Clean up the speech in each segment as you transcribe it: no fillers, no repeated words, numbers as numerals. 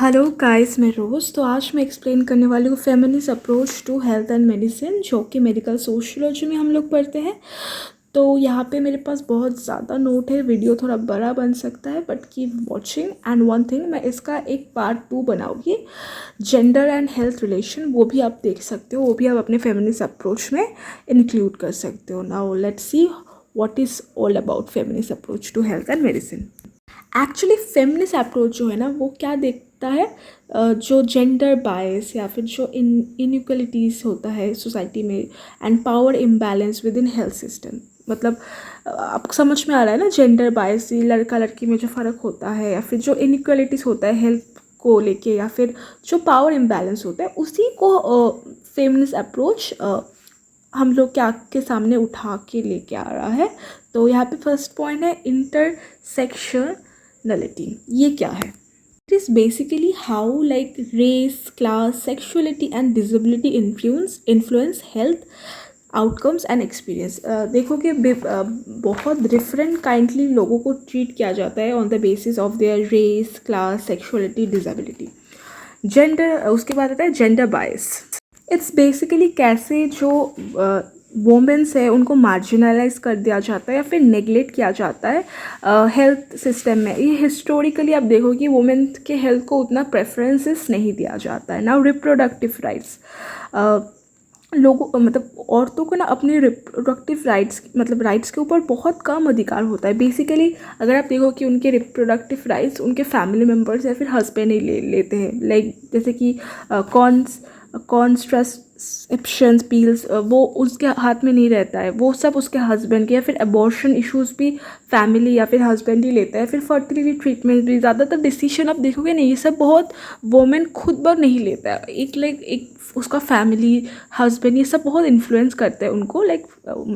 Hello guys, मैं रोज़। तो आज मैं एक्सप्लेन करने वाली हूँ feminist approach to health and medicine, जो कि मेडिकल सोशियोलॉजी में हम लोग पढ़ते हैं। तो यहाँ पे मेरे पास बहुत ज़्यादा नोट है, वीडियो थोड़ा बड़ा बन सकता है, but keep watching. And one thing, मैं इसका एक पार्ट 2 बनाऊँगी, जेंडर एंड हेल्थ रिलेशन, वो भी आप देख सकते हो, वो भी आप अपने फेमिनिस्ट अप्रोच में इंक्लूड कर सकते हो। Now let's see what is all about feminist approach to health and medicine. Actually feminist approach जो है ना, वो क्या देखता है, जो जेंडर बायस या फिर जो इनइक्वलिटीज़ होता है सोसाइटी में and power imbalance with in health system. मतलब आपको समझ में आ रहा है ना, जेंडर बायस, लड़का लड़की में जो फ़र्क होता है, या फिर जो इनइक्वलिटीज़ होता है हेल्थ को लेके, या फिर जो पावर इम्बैलेंस होता है, उसी को फेमिनिस्ट अप्रोच हम लोग के सामने उठा के लेके आ रहा है। तो यहाँ पे फर्स्ट पॉइंट है इंटरसेक्शनलिटी। ये क्या है? It is basically how like race, class, sexuality and disability influence health outcomes and experience. देखो कि बहुत डिफरेंट काइंडली लोगों को ट्रीट किया जाता है on the basis of their race, class, sexuality, disability, gender. उसके बाद आता है जेंडर बायस। इट्स बेसिकली कैसे जो वोमेंस है उनको मार्जिनलाइज कर दिया जाता है या फिर नेगलेक्ट किया जाता है हेल्थ सिस्टम में। ये हिस्टोरिकली आप देखो कि वुमेन के हेल्थ को उतना प्रेफरेंसेस नहीं दिया जाता है। नाउ रिप्रोडक्टिव राइट्स, लोगों मतलब औरतों को ना अपने रिप्रोडक्टिव राइट्स मतलब राइट्स के ऊपर बहुत कम अधिकार होता है। बेसिकली अगर आप देखो कि उनके रिप्रोडक्टिव राइट्स उनके फैमिली मेम्बर्स या फिर हस्बैंड ही लेते हैं। लाइक जैसे कि कॉन्ट्रासेप्शन पिल्स, वो उसके हाथ में नहीं रहता है, वो सब उसके हस्बैंड के, या फिर अबॉर्शन इश्यूज़ भी फैमिली या फिर हस्बैंड ही लेता है। फिर फर्टिलिटी ट्रीटमेंट भी ज़्यादातर डिसीजन आप देखोगे नहीं, ये सब बहुत वोमेन खुद बर नहीं लेता है। एक उसका फैमिली, हस्बैंड, ये सब बहुत इन्फ्लुएंस करते हैं उनको, लाइक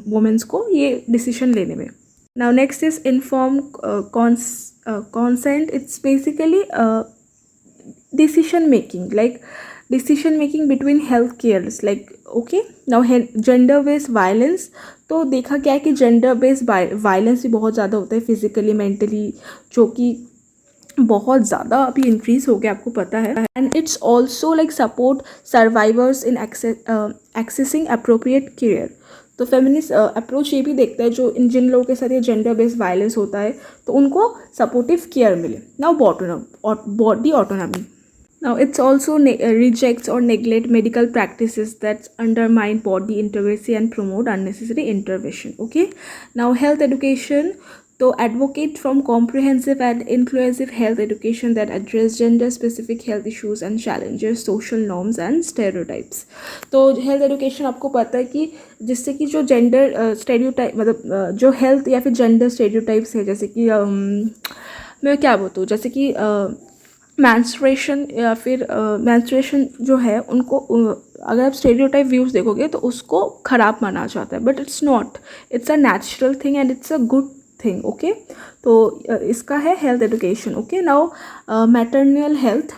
वोमेंस को ये डिसीजन लेने में। Now next is inform consent. It's basically decision making, like decision making between health cares, like okay. Now gender based violence, तो देखा क्या है कि जेंडर बेस्ड वायलेंस भी बहुत ज़्यादा होता है फिजिकली, मेंटली, जो कि बहुत ज़्यादा अभी इंक्रीज हो गया, आपको पता है। And it's also like support survivors in accessing appropriate care. तो फेमिनिस्ट अप्रोच ये भी देखता है जो जिन लोगों के साथ ये जेंडर बेस्ड वायलेंस होता है, तो उनको सपोर्टिव केयर मिले। Now body autonomy. Now, it's also rejects or neglect medical practices that undermine body integrity and promote unnecessary intervention. Okay. Now, health education. So, advocate from comprehensive and inclusive health education that address gender-specific health issues and challenges social norms and stereotypes. तो health education आपको पता है कि जिससे कि जो gender stereotype मतलब जो health या फिर gender stereotypes है, जैसे कि मैं क्या बोलूँ, जैसे कि मैंस्ट्रुएशन या फिर मैंस्ट्रुएशन जो है उनको अगर आप स्टेरियोटाइप व्यूज़ देखोगे तो उसको ख़राब माना जाता है, but it's not, it's a natural thing and it's a good thing. Okay, तो इसका है health education. Okay, now maternal health.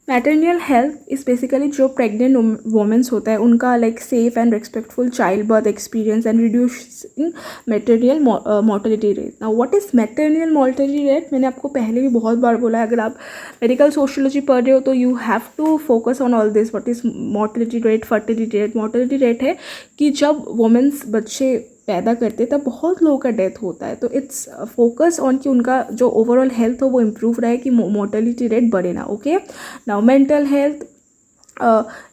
Maternal health is basically जो प्रेग्नेंट वोमेंस होता है उनका like safe and respectful child birth experience and reducing maternal mortality rate. Now what is maternal mortality rate? मैंने आपको पहले भी बहुत बार बोला है, अगर आप मेडिकल सोशियोलॉजी पढ़ रहे हो तो you have to focus on all this. What is mortality rate, fertility rate? Mortality rate है कि जब वोमेंस बच्चे पैदा करते तब बहुत लोगों का डेथ होता है, तो इट्स फोकस ऑन कि उनका जो ओवरऑल हेल्थ हो वो इम्प्रूव रहे, कि मोर्टेलिटी रेट बढ़े ना। Okay, now mental health,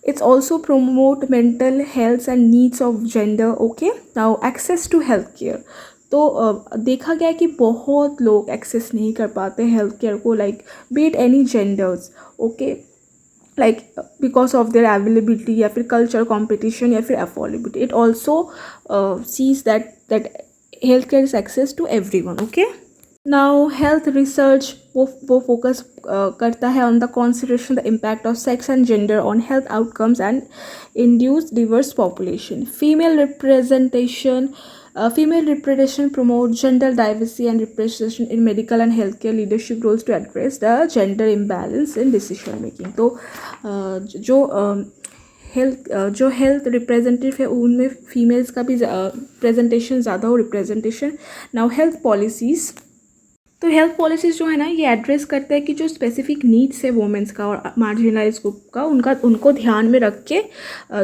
it's also promote mental health and needs of gender. Okay, now access to health care. तो देखा गया कि बहुत लोग एक्सेस नहीं कर पाते हेल्थ केयर को, like be it any genders. Okay, like because of their availability या फिर कल्चर कॉम्पिटिशन या फिर affordability. It also sees that health care is access to everyone. Okay, now health research वो focus करता है on the consideration the impact of sex and gender on health outcomes and induce diverse population. Female representation, female representation promote gender diversity and representation in medical and healthcare leadership roles to address the gender imbalance in decision making. तो जो health representative है उनमें females का भी presentation ज़्यादा हो, representation. Now health policies, तो health policies जो है ना ये एड्रेस करता है कि जो स्पेसिफिक नीड्स है वुमेंस का और मार्जिनलाइज ग्रुप का उनको ध्यान में रख के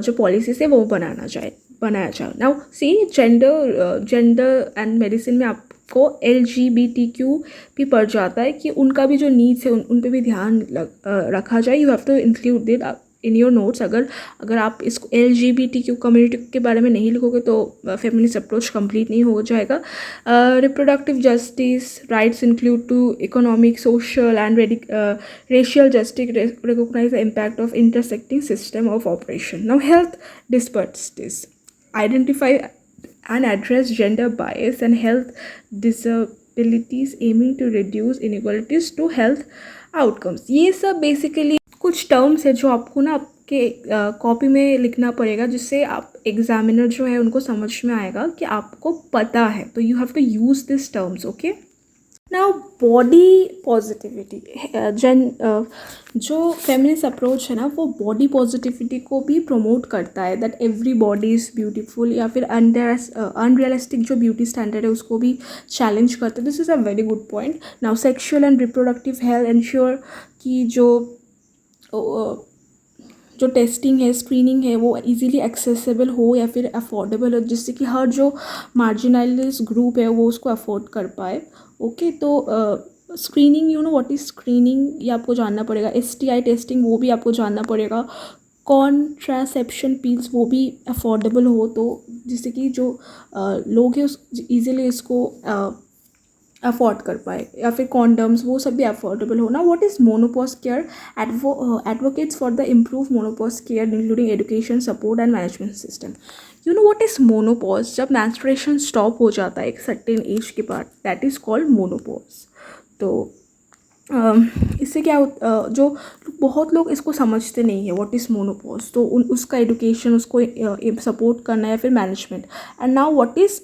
जो पॉलिसीज़ है वो बनाया जाए। Now see gender and medicine में आपको LGBTQ भी पड़ जाता है कि उनका भी जो नीड्स है उन पे भी ध्यान रखा जाए। You have to include that in your notes. अगर आप इसको LGBTQ कम्युनिटी के बारे में नहीं लिखोगे तो फेमिनिस्ट अप्रोच कंप्लीट नहीं हो जाएगा। Reproductive justice rights include to economic social and racial justice recognize the impact of intersecting system of operation. Now health disparities identify and address gender bias and health disabilities aiming to reduce inequalities to health outcomes. ये सब basically कुछ terms है जो आपको ना आपके copy में लिखना पड़ेगा, जिससे आप एग्जामिनर जो है उनको समझ में आएगा कि आपको पता है। तो you have to use this terms, okay. Now body positivity जो फेमिनिस्ट अप्रोच है ना वो बॉडी पॉजिटिविटी को भी प्रमोट करता है, that every body is beautiful, या फिर अनरियलिस्टिक जो ब्यूटी स्टैंडर्ड है उसको भी चैलेंज करते हैं। This is a very good point. Now sexual and reproductive health ensure कि जो टेस्टिंग है, स्क्रीनिंग है, वो इजीली एक्सेसिबल हो या फिर अफोर्डेबल हो, जिससे कि हर जो मार्जिनलाइज्ड ग्रुप है वो उसको अफोर्ड कर पाए, ओके। तो screening, you know what is screening, ये आपको जानना पड़ेगा। STI टेस्टिंग वो भी आपको जानना पड़ेगा। कॉन्ट्रासेप्शन पिल्स वो भी अफोर्डेबल हो, तो जिससे कि जो लोग हैं उस ईजिली इसको अफोर्ड कर पाए, या फिर कॉन्डम्स वो सब भी अफोर्डेबल होना। What is menopause care advocates for the improve menopause care including education support and management system. You know what is menopause? जब मेंस्ट्रुएशन स्टॉप हो जाता है एक सर्टेन एज के बाद, दैट इज़ कॉल्ड मोनोपॉज। तो इससे क्या जो बहुत लोग इसको समझते नहीं है व्हाट इज़ मोनोपॉज, तो उसका एजुकेशन उसको सपोर्ट करना है, फिर management. And now what is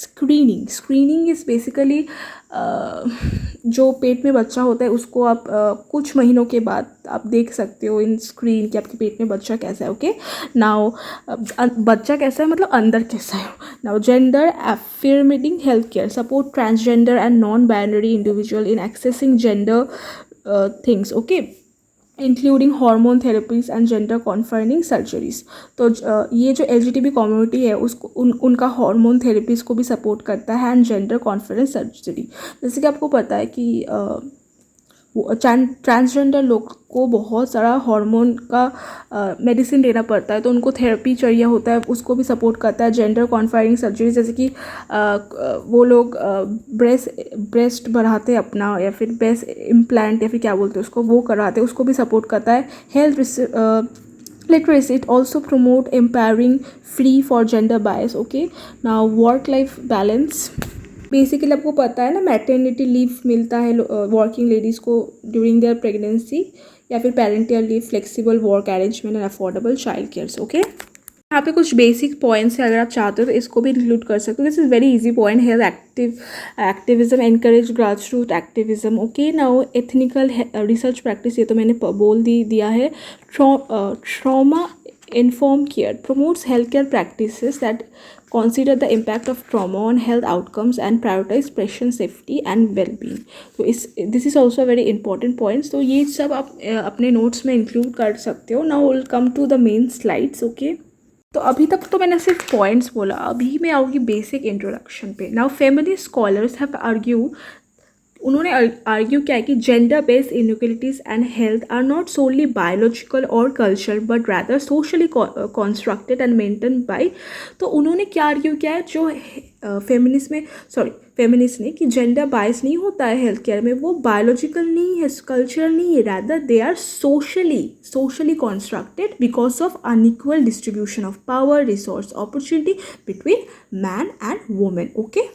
screening is basically जो पेट में बच्चा होता है उसको आप कुछ महीनों के बाद आप देख सकते हो इन स्क्रीन कि आपके पेट में बच्चा कैसा है, ओके। नाउ बच्चा कैसा है मतलब अंदर कैसा है। Now gender affirming health care support transgender and non binary individual in accessing gender things, okay, including hormone therapies and gender conforming surgeries. तो ये जो LGBT कम्युनिटी है उसको उनका हार्मोन थेरेपीज़ को भी सपोर्ट करता है एंड जेंडर कॉन्फरेंस सर्जरी। जैसे कि आपको पता है कि ट्रांसजेंडर लोग को बहुत सारा हार्मोन का मेडिसिन लेना पड़ता है, तो उनको थेरेपी चाहिए होता है, उसको भी सपोर्ट करता है जेंडर कॉन्फर्निंग सर्जरी। जैसे कि वो लोग ब्रेस्ट बढ़ाते अपना, या फिर ब्रेस्ट इम्प्लांट या फिर क्या बोलते हैं उसको, वो कराते, उसको भी सपोर्ट करता है। Health literacy, it also promote empowering free for gender bias, okay। now work life balance, basically आपको पता है ना मैटरनिटी लीव मिलता है वर्किंग लेडीज़ को ड्यूरिंग देयर प्रेगनेंसी, या फिर parental leave, flexible work arrangement and affordable child cares, okay. यहाँ पे कुछ बेसिक पॉइंट्स है, अगर आप चाहते हो तो इसको भी इंक्लूड कर सकते हो। This is very easy point. Health activism encourage grass root activism, okay. Now ethical research practice, ये तो मैंने दिया है। Trauma informed care promotes healthcare practices that consider the impact of trauma on health outcomes and prioritize patient safety and well-being. तो this is also a very important point. तो ये सब आप अपने notes में include कर सकते हो। Now we'll come to the main slides, okay? तो अभी तक तो मैंने सिर्फ पॉइंट्स बोला, अभी मैं आऊँगी बेसिक इंट्रोडक्शन पे। नाउ फेमिनिस्ट स्कॉलर्स हैव उन्होंने आर्ग्यू किया है कि gender based inequalities and health are not solely biological और culture but rather socially constructed and maintain by. तो उन्होंने क्या आर्ग्यू किया है, जो फेमिनिस्ट ने, कि जेंडर बायस नहीं होता है हेल्थ केयर में, वो बायोलॉजिकल नहीं है, कल्चरल नहीं है, rather they are socially constructed because of unequal distribution of power, resource, opportunity between men and women, okay.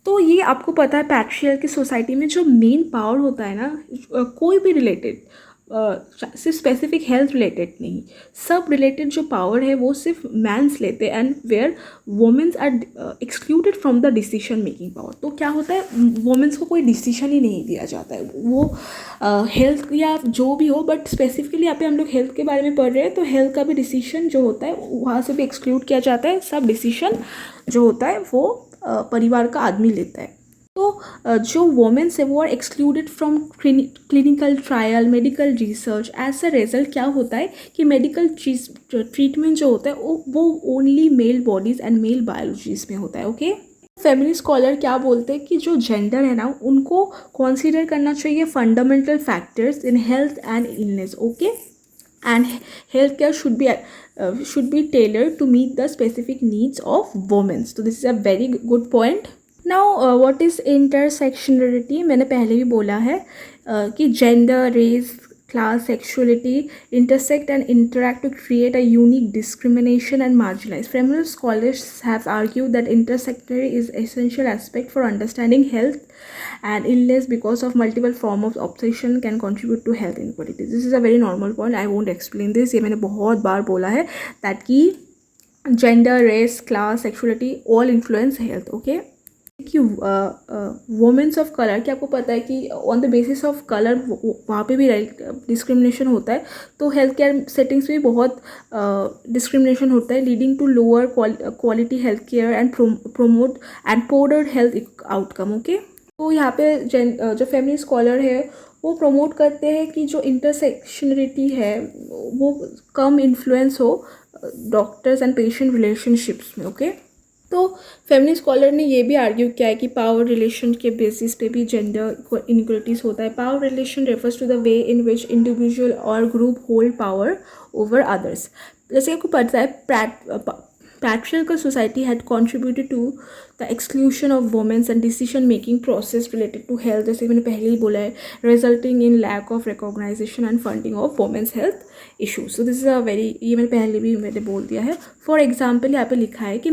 तो ये आपको पता है पैट्रियार्की की सोसाइटी में जो मेन पावर होता है ना, कोई भी रिलेटेड, सिर्फ स्पेसिफिक हेल्थ रिलेटेड नहीं, सब रिलेटेड जो पावर है वो सिर्फ मैंस लेते हैं, and where womens are excluded from the decision making power. तो क्या होता है, वुमेन्स को कोई डिसीजन ही नहीं दिया जाता है, वो हेल्थ या जो भी हो, बट स्पेसिफिकली यहाँ पे हम लोग हेल्थ के बारे में पढ़ रहे हैं, तो हेल्थ का भी डिसीजन जो होता है वहाँ से भी एक्सक्लूड किया जाता है। सब डिसीजन जो होता है वो परिवार का आदमी लेता है। तो जो वोमेंस है वो are excluded from clinical trial, medical research. As a result क्या होता है कि मेडिकल ट्रीटमेंट जो होता है वो only male bodies and male biologies में होता है। ओके, फेमिनिस्ट स्कॉलर क्या बोलते हैं कि जो जेंडर है ना उनको कंसीडर करना चाहिए fundamental factors in health and illness. Okay, and healthcare should be tailored to meet the specific needs of women. So this is a very good point. Now what is intersectionality? मैंने पहले भी बोला है कि gender, race, class, sexuality intersect and interact to create a unique discrimination and marginalized. Feminist scholars have argued that intersectionality is essential aspect for understanding health and illness because of multiple form of oppression can contribute to health inequality. This is a very normal point. I won't explain this. ये मैंने बहुत बार बोला है that कि gender, race, class, sexuality all influence health. Okay, कि women's of colour, क्या आपको पता है कि on the basis of colour वहाँ पे भी डिस्क्रिमिनेशन होता है। तो हेल्थ केयर सेटिंग्स में भी बहुत डिस्क्रिमिनेशन होता है, leading to lower quality health care and promote and poor health outcome. Okay, तो यहाँ पे जो फेमिनिस्ट स्कॉलर है वो प्रमोट करते हैं कि जो इंटरसेक्शनलिटी है वो कम इन्फ्लुएंस हो डॉक्टर्स एंड पेशेंट रिलेशनशिप्स में। ओके, तो फेमिनिस्ट स्कॉलर ने ये भी आर्ग्यू किया है कि पावर रिलेशन के बेसिस पे भी जेंडर इनइक्वलिटीज़ होता है। Power relation refers to the way in which individual और group hold power over others. जैसे आपको पता है patriarchal society had contributed to the exclusion of women and decision making process related to health, जैसे मैंने पहले ही बोला है, resulting in lack of recognition and funding of women's health issues. So this is a very, ये मैंने पहले भी बोल दिया है। For example यहाँ पे लिखा है कि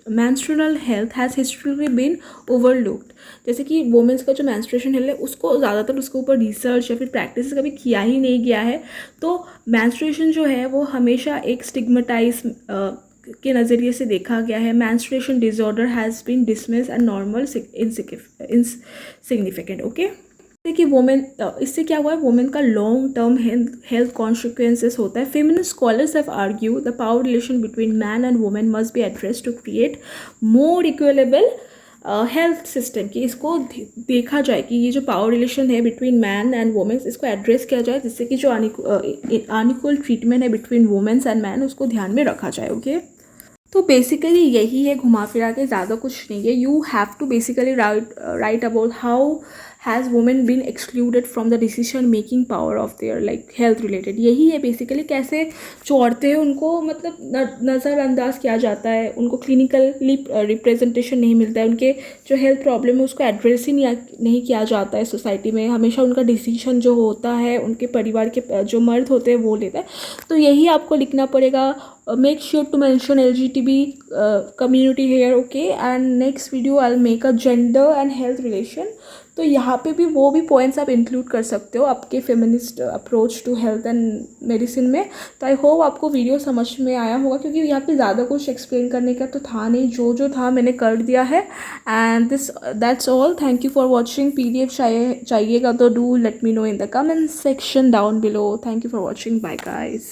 menstrual health has historically been overlooked। जैसे कि वुमेंस का जो menstruation health है उसको ज़्यादातर उसके ऊपर रिसर्च या फिर प्रैक्टिस कभी किया ही नहीं गया है। तो menstruation जो है वो हमेशा एक स्टिग्मेटाइज के नज़रिए से देखा गया है। menstruation disorder has been dismissed and normal insignificant। Okay, कि वुमेन इससे क्या हुआ है, वुमेन का लॉन्ग टर्म हेल्थ कॉन्सिक्वेंसेस होता है। Feminist scholars have argue the power relation between men and women must be address to create more equitable health system, कि इसको देखा जाए कि ये जो पावर रिलेशन है बिटवीन मैन एंड वुमेन्स इसको एड्रेस किया जाए, जिससे कि जो अनइक्वल ट्रीटमेंट है बिटवीन वुमेन्स एंड मैन उसको ध्यान में रखा जाए। ओके, तो बेसिकली यही है, घुमा फिरा के ज़्यादा कुछ नहीं है। You have to basically write about how has women been excluded from the decision making power of their like health related. यही है बेसिकली, कैसे जो औरतें हैं उनको मतलब नज़रअंदाज किया जाता है, उनको क्लिनिकली रिप्रेजेंटेशन नहीं मिलता है, उनके जो हेल्थ प्रॉब्लम है उसको एड्रेस ही नहीं किया जाता है सोसाइटी में। हमेशा उनका डिसीजन जो होता है उनके परिवार के जो मर्द होते हैं वो लेता है। तो यही आपको लिखना पड़ेगा। Make sure to mention LGTB community here, okay? And next video I'll make a gender and health relation. तो यहाँ पे भी वो भी पॉइंट्स आप इंक्लूड कर सकते हो आपके feminist approach to health and medicine में। तो आई होप आपको वीडियो समझ में आया होगा, क्योंकि यहाँ पे ज़्यादा कुछ एक्सप्लेन करने का तो था नहीं, जो था मैंने कर दिया है। And that's all. Thank you for watching. PDF चाहिएगा तो do let me know in the comment section down below. Thank you for watching. Bye guys.